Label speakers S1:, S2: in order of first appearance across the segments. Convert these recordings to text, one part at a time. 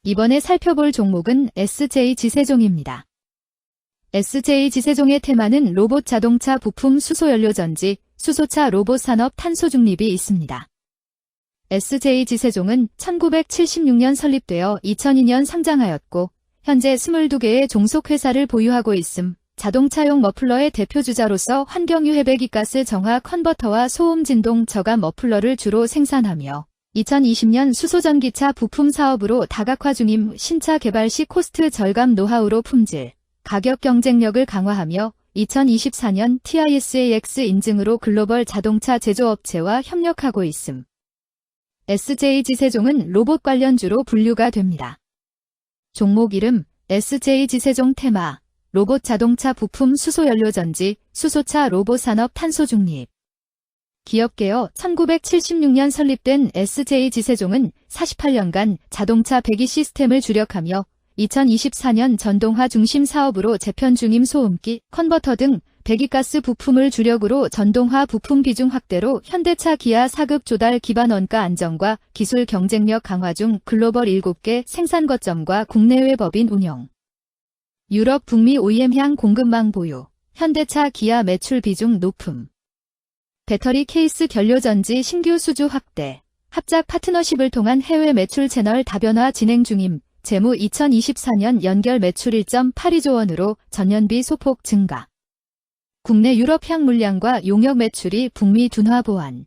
S1: 이번에 살펴볼 종목은 SJ지세종입니다. SJ지세종의 테마는 로봇 자동차 부품 수소연료전지, 수소차 로봇 산업 탄소 중립이 있습니다. SJ지세종은 1976년 설립되어 2002년 상장하였고 현재 22개의 종속회사를 보유하고 있음, 자동차용 머플러의 대표주자로서 환경유해 배기가스 정화 컨버터와 소음 진동 저감 머플러를 주로 생산하며 2020년 수소전기차 부품 사업으로 다각화 중임 신차 개발 시 코스트 절감 노하우로 품질, 가격 경쟁력을 강화하며 2024년 TISAX 인증으로 글로벌 자동차 제조업체와 협력하고 있음. SJ지세종은 로봇 관련주로 분류가 됩니다. 종목 이름 SJ지세종 테마 로봇 자동차 부품 수소연료전지, 수소차 로봇 산업 탄소 중립. 기업개요 1976년 설립된 SJ지세종은 48년간 자동차 배기 시스템을 주력하며 2024년 전동화 중심 사업으로 재편 중임 소음기, 컨버터 등 배기가스 부품을 주력으로 전동화 부품 비중 확대로 현대차 기아 4급 조달 기반 원가 안정과 기술 경쟁력 강화 중 글로벌 7개 생산 거점과 국내외 법인 운영. 유럽 북미 OEM향 공급망 보유, 현대차 기아 매출 비중 높음. 배터리 케이스 견료전지 신규 수주 확대, 합작 파트너십을 통한 해외 매출 채널 다변화 진행 중임, 재무 2024년 연결 매출 1.82조 원으로 전년비 소폭 증가. 국내 유럽향 물량과 용역 매출이 북미 둔화 보완.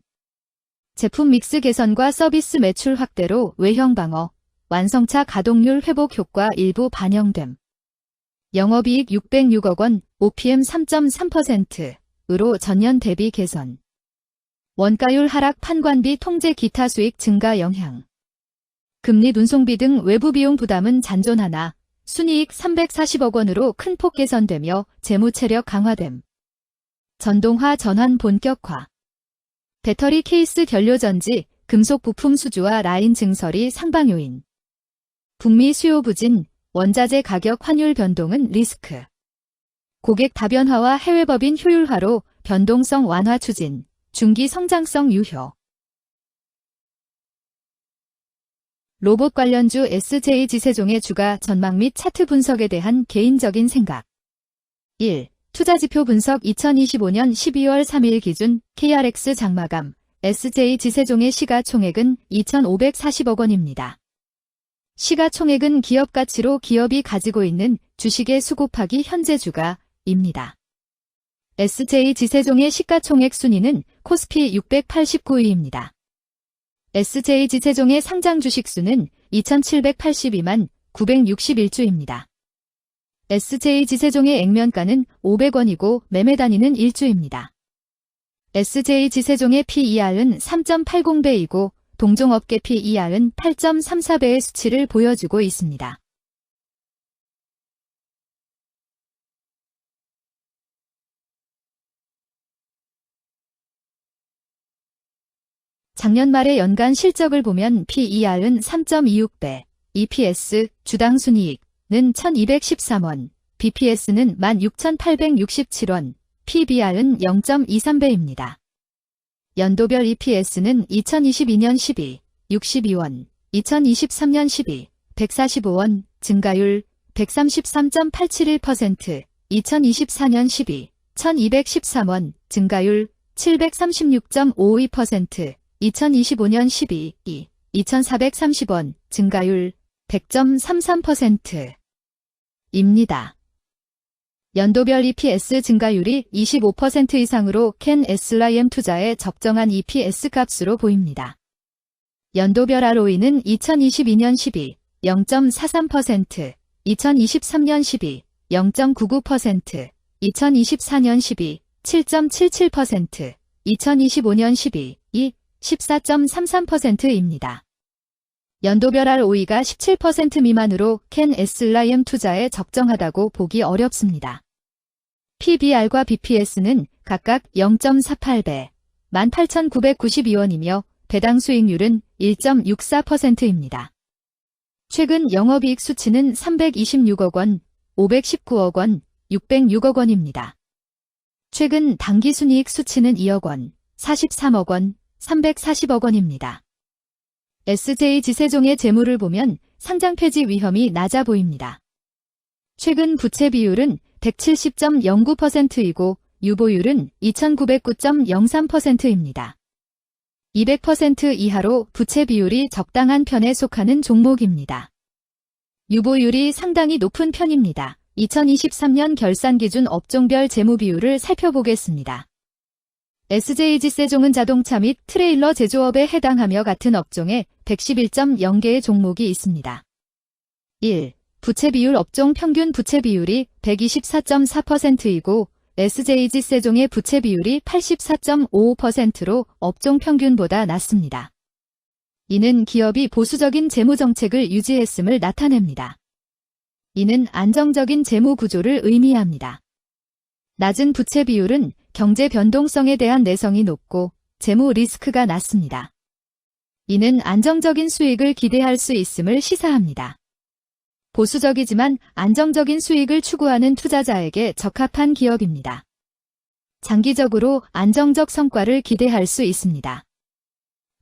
S1: 제품 믹스 개선과 서비스 매출 확대로 외형 방어, 완성차 가동률 회복 효과 일부 반영됨. 영업이익 606억 원, OPM 3.3%으로 전년 대비 개선. 원가율 하락 판관비 통제 기타 수익 증가 영향. 금리 눈송비 등 외부 비용 부담은 잔존하나 순이익 340억 원으로 큰 폭 개선되며 재무 체력 강화됨. 전동화 전환 본격화. 배터리 케이스 견료전지, 금속 부품 수주와 라인 증설이 상방 요인. 북미 수요 부진, 원자재 가격 환율 변동은 리스크. 고객 다변화와 해외 법인 효율화로 변동성 완화 추진, 중기 성장성 유효. 로봇 관련주 SJ지세종의 주가 전망 및 차트 분석에 대한 개인적인 생각. 1. 투자지표 분석 2025년 12월 3일 기준 KRX 장마감 SJ지세종의 시가총액은 2,540억 원입니다. 시가총액은 기업가치로 기업이 가지고 있는 주식의 수 곱하기 현재 주가입니다. SJ지세종의 시가총액 순위는 코스피 689위입니다. SJ지세종의 상장 주식수는 2,782만 961주입니다. SJ지세종의 액면가는 500원이고 매매 단위는 1주입니다. SJ지세종의 PER은 3.80배이고 동종업계 PER은 8.34배의 수치를 보여주고 있습니다. 작년 말의 연간 실적을 보면 PER은 3.26배, EPS, 주당 순이익은 1,213원, BPS는 16,867원, PBR은 0.23배입니다. 연도별 EPS는 2022년 12, 62원, 2023년 12, 145원, 증가율 133.871%, 2024년 12, 1213원, 증가율 736.52%, 2025년 12, 2430원, 증가율 100.33%입니다. 연도별 EPS 증가율이 25% 이상으로 캔 SLIM 투자에 적정한 EPS 값으로 보입니다. 연도별 ROE는 2022년 12, 0.43%, 2023년 12, 0.99%, 2024년 12, 7.77%, 2025년 12, 14.33%입니다. 연도별 ROE가 17% 미만으로 캔 SLIM 투자에 적정하다고 보기 어렵습니다. PBR과 BPS는 각각 0.48배, 18,992원이며 배당 수익률은 1.64%입니다. 최근 영업이익 수치는 326억 원, 519억 원, 606억 원입니다. 최근 당기순이익 수치는 2억 원, 43억 원, 340억 원입니다. SJ지세종의 재물을 보면 상장 폐지 위험이 낮아 보입니다. 최근 부채 비율은 170.09%이고 유보율은 2909.03%입니다. 200% 이하로 부채 비율이 적당한 편에 속하는 종목입니다. 유보율이 상당히 높은 편입니다. 2023년 결산 기준 업종별 재무 비율을 살펴보겠습니다. SJ지세종은 자동차 및 트레일러 제조업에 해당하며 같은 업종에 111.0개의 종목이 있습니다. 1. 부채 비율 업종 평균 부채 비율이 124.4%이고 SJ지세종의 부채 비율이 84.55%로 업종 평균보다 낮습니다. 이는 기업이 보수적인 재무 정책을 유지했음을 나타냅니다. 이는 안정적인 재무 구조를 의미합니다. 낮은 부채 비율은 경제 변동성에 대한 내성이 높고 재무 리스크가 낮습니다. 이는 안정적인 수익을 기대할 수 있음을 시사합니다. 보수적이지만 안정적인 수익을 추구하는 투자자에게 적합한 기업입니다. 장기적으로 안정적 성과를 기대할 수 있습니다.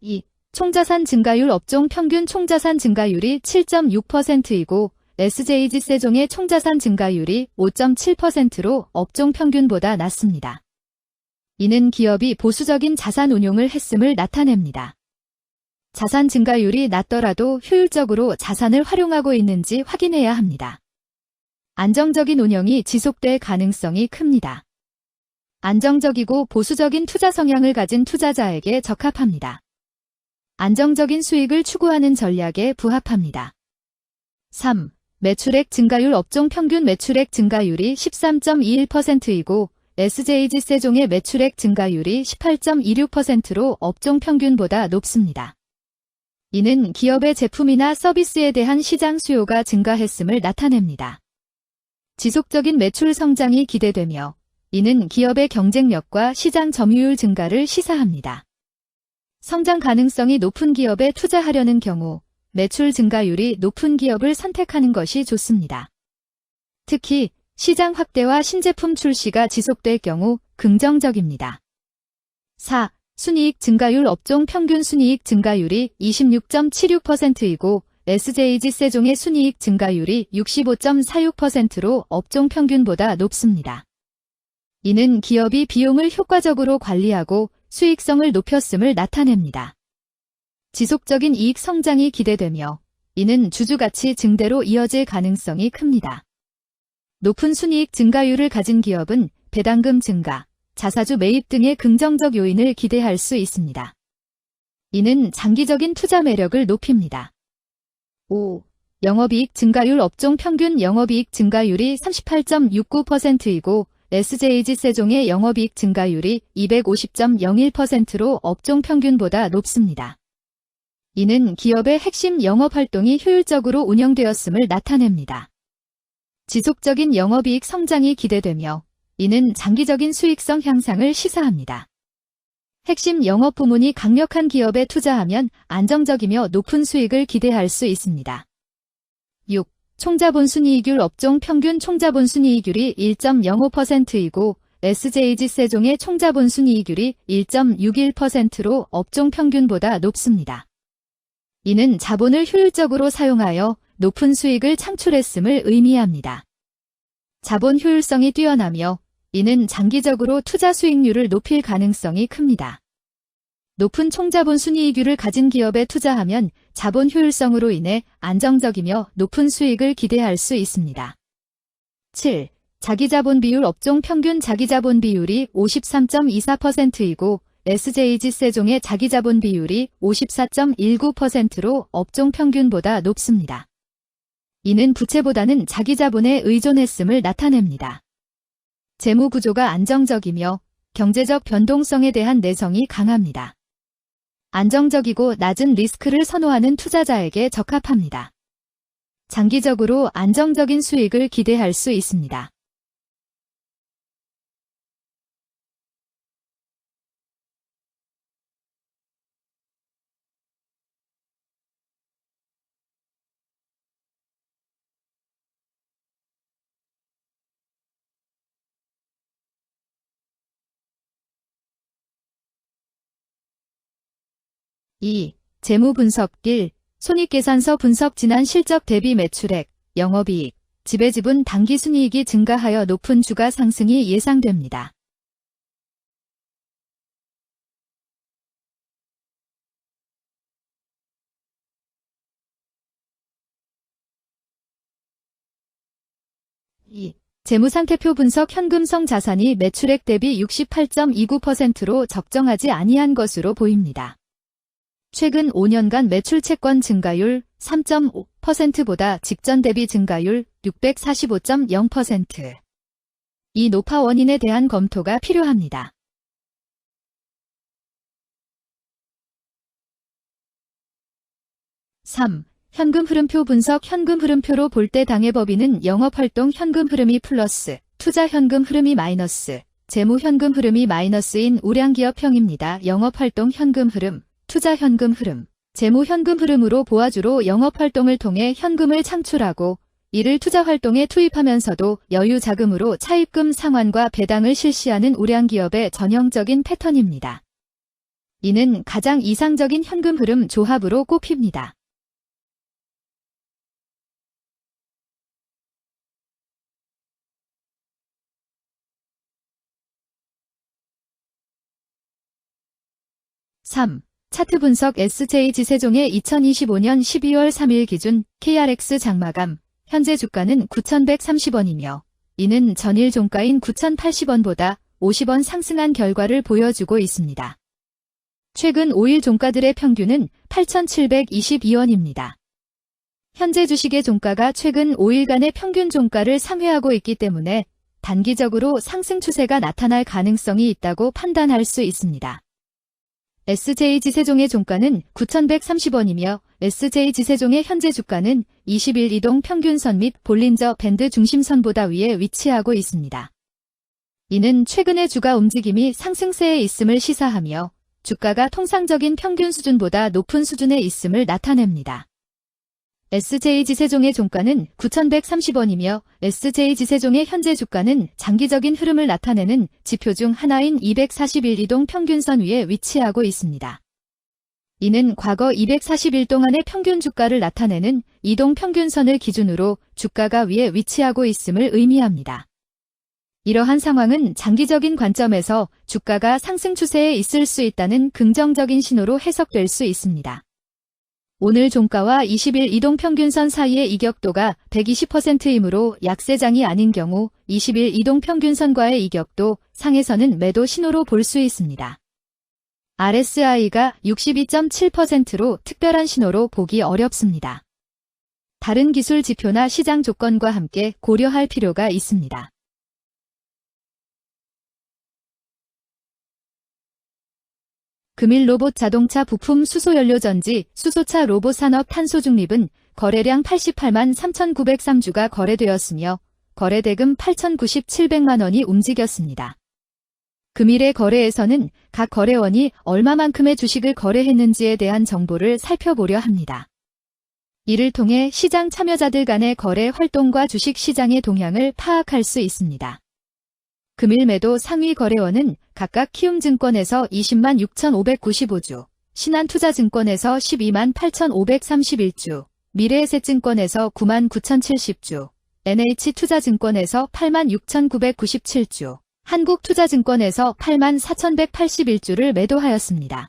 S1: 2. 총자산 증가율 업종 평균 총자산 증가율이 7.6%이고 SJ지세종의 총자산 증가율이 5.7%로 업종 평균보다 낮습니다. 이는 기업이 보수적인 자산 운용을 했음을 나타냅니다. 자산 증가율이 낮더라도 효율적으로 자산을 활용하고 있는지 확인해야 합니다. 안정적인 운영이 지속될 가능성이 큽니다. 안정적이고 보수적인 투자 성향을 가진 투자자에게 적합합니다. 안정적인 수익을 추구하는 전략에 부합합니다. 3. 매출액 증가율 업종 평균 매출액 증가율이 13.21%이고 SJ지세종의 매출액 증가율이 18.26%로 업종 평균보다 높습니다. 이는 기업의 제품이나 서비스에 대한 시장 수요가 증가했음을 나타냅니다. 지속적인 매출 성장이 기대되며 이는 기업의 경쟁력과 시장 점유율 증가를 시사합니다. 성장 가능성이 높은 기업에 투자하려는 경우 매출 증가율이 높은 기업을 선택하는 것이 좋습니다. 특히 시장 확대와 신제품 출시가 지속될 경우 긍정적입니다. 4. 순이익 증가율 업종 평균 순이익 증가율이 26.76%이고 SJ지세종의 순이익 증가율이 65.46%로 업종 평균보다 높습니다. 이는 기업이 비용을 효과적으로 관리하고 수익성을 높였음을 나타냅니다. 지속적인 이익 성장이 기대되며 이는 주주가치 증대로 이어질 가능성이 큽니다. 높은 순이익 증가율을 가진 기업은 배당금 증가, 자사주 매입 등의 긍정적 요인을 기대할 수 있습니다. 이는 장기적인 투자 매력을 높입니다. 5. 영업이익 증가율 업종 평균 영업이익 증가율이 38.69%이고 SJ지세종의 영업이익 증가율이 250.01%로 업종 평균보다 높습니다. 이는 기업의 핵심 영업활동이 효율적으로 운영되었음을 나타냅니다. 지속적인 영업이익 성장이 기대되며 이는 장기적인 수익성 향상을 시사합니다. 핵심 영업 부문이 강력한 기업에 투자하면 안정적이며 높은 수익을 기대할 수 있습니다. 6. 총자본순이익률 업종 평균 총자본순이익률이 1.05%이고 SJ지세종의 총자본순이익률이 1.61%로 업종 평균보다 높습니다. 이는 자본을 효율적으로 사용하여 높은 수익을 창출했음을 의미합니다. 자본 효율성이 뛰어나며 이는 장기적으로 투자 수익률을 높일 가능성이 큽니다. 높은 총자본 순이익률을 가진 기업에 투자하면 자본 효율성으로 인해 안정적이며 높은 수익을 기대할 수 있습니다. 7. 자기자본 비율 업종 평균 자기자본 비율이 53.24%이고 SJ지세종의 자기자본 비율이 54.19%로 업종 평균보다 높습니다. 이는 부채보다는 자기자본에 의존했음을 나타냅니다. 재무 구조가 안정적이며 경제적 변동성에 대한 내성이 강합니다. 안정적이고 낮은 리스크를 선호하는 투자자에게 적합합니다. 장기적으로 안정적인 수익을 기대할 수 있습니다. (2) 재무 분석 1. 손익계산서 분석 지난 실적 대비 매출액, 영업이익, 지배지분 당기순이익이 증가하여 높은 주가 상승이 예상됩니다. 재무상태표 분석 현금성 자산이 매출액 대비 68.29%로 적정하지 아니한 것으로 보입니다. 최근 5년간 매출 채권 증가율 3.5%보다 직전 대비 증가율 645.0%. 이 노파 원인에 대한 검토가 필요합니다. 현금 흐름표 분석 현금 흐름표로 볼 때 당해법인은 영업활동 현금 흐름이 플러스, 투자 현금 흐름이 마이너스, 재무 현금 흐름이 마이너스인 우량기업형입니다. 영업활동 현금 흐름, 투자 현금 흐름, 재무 현금 흐름으로 보아주로 영업활동을 통해 현금을 창출하고 이를 투자활동에 투입하면서도 여유 자금으로 차입금 상환과 배당을 실시하는 우량기업의 전형적인 패턴입니다. 이는 가장 이상적인 현금 흐름 조합으로 꼽힙니다. 차트 분석 SJ지세종의 2025년 12월 3일 기준 KRX 장마감, 현재 주가는 9,130원이며 이는 전일 종가인 9,080원보다 50원 상승한 결과를 보여주고 있습니다. 최근 5일 종가들의 평균은 8,722원입니다. 현재 주식의 종가가 최근 5일간의 평균 종가를 상회하고 있기 때문에 단기적으로 상승 추세가 나타날 가능성이 있다고 판단할 수 있습니다. SJ지세종의 종가는 9,130원이며 SJ지세종의 현재 주가는 20일 이동 평균선 및 볼린저 밴드 중심선보다 위에 위치하고 있습니다. 이는 최근의 주가 움직임이 상승세에 있음을 시사하며 주가가 통상적인 평균 수준보다 높은 수준에 있음을 나타냅니다. SJ지세종의 종가는 9,130원이며 SJ지세종의 현재 주가는 장기적인 흐름을 나타내는 지표 중 하나인 241 이동 평균선 위에 위치하고 있습니다. 이는 과거 241 동안의 평균 주가를 나타내는 이동 평균선을 기준으로 주가가 위에 위치하고 있음을 의미합니다. 이러한 상황은 장기적인 관점에서 주가가 상승 추세에 있을 수 있다는 긍정적인 신호로 해석될 수 있습니다. 오늘 종가와 20일 이동평균선 사이의 이격도가 120%이므로 약세장이 아닌 경우 20일 이동평균선과의 이격도 상에서는 매도 신호로 볼 수 있습니다. RSI가 62.7%로 특별한 신호로 보기 어렵습니다. 다른 기술 지표나 시장 조건과 함께 고려할 필요가 있습니다. 금일 로봇 자동차 부품 수소연료전지 수소차 로봇 산업 탄소 중립은 거래량 88만 3,903주가 거래되었으며 거래대금 8,097백만 원이 움직였습니다. 금일의 거래에서는 각 거래원이 얼마만큼의 주식을 거래했는지에 대한 정보를 살펴보려 합니다. 이를 통해 시장 참여자들 간의 거래 활동과 주식 시장의 동향을 파악할 수 있습니다. 금일 매도 상위 거래원은 각각 키움증권에서 20만 6,595주, 신한투자증권에서 12만 8,531주, 미래에셋증권에서 9만 9,070주, NH투자증권에서 8만 6,997주, 한국투자증권에서 8만 4,181주를 매도하였습니다.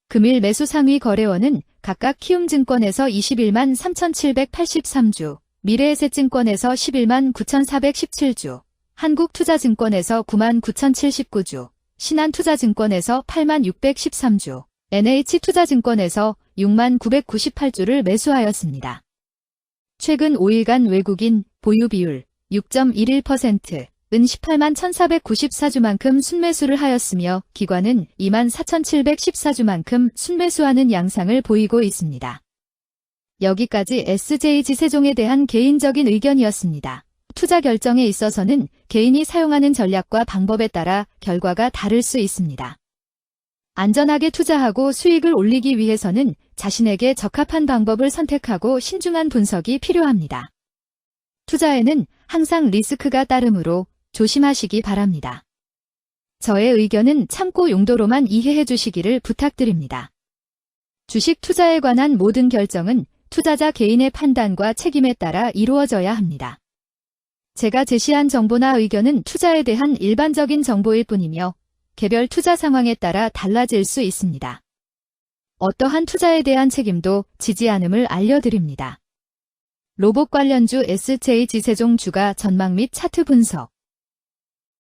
S1: 금일 매수 상위 거래원은 각각 키움증권에서 21만 3,783주, 미래에셋증권에서 11만 9,417주, 한국투자증권에서 9만 9,079주, 신한투자증권에서 8만 613주, NH투자증권에서 6만 998주를 매수하였습니다. 최근 5일간 외국인 보유 비율 6.11%은 18만 1,494주만큼 순매수를 하였으며 기관은 2만 4,714주만큼 순매수하는 양상을 보이고 있습니다. 여기까지 SJ지세종에 대한 개인적인 의견이었습니다. 투자 결정에 있어서는 개인이 사용하는 전략과 방법에 따라 결과가 다를 수 있습니다. 안전하게 투자하고 수익을 올리기 위해서는 자신에게 적합한 방법을 선택하고 신중한 분석이 필요합니다. 투자에는 항상 리스크가 따르므로 조심하시기 바랍니다. 저의 의견은 참고 용도로만 이해해 주시기를 부탁드립니다. 주식 투자에 관한 모든 결정은 투자자 개인의 판단과 책임에 따라 이루어져야 합니다. 제가 제시한 정보나 의견은 투자에 대한 일반적인 정보일 뿐이며 개별 투자 상황에 따라 달라질 수 있습니다. 어떠한 투자에 대한 책임도 지지 않음을 알려드립니다. 로봇 관련주 SJ지세종 주가 전망 및 차트 분석.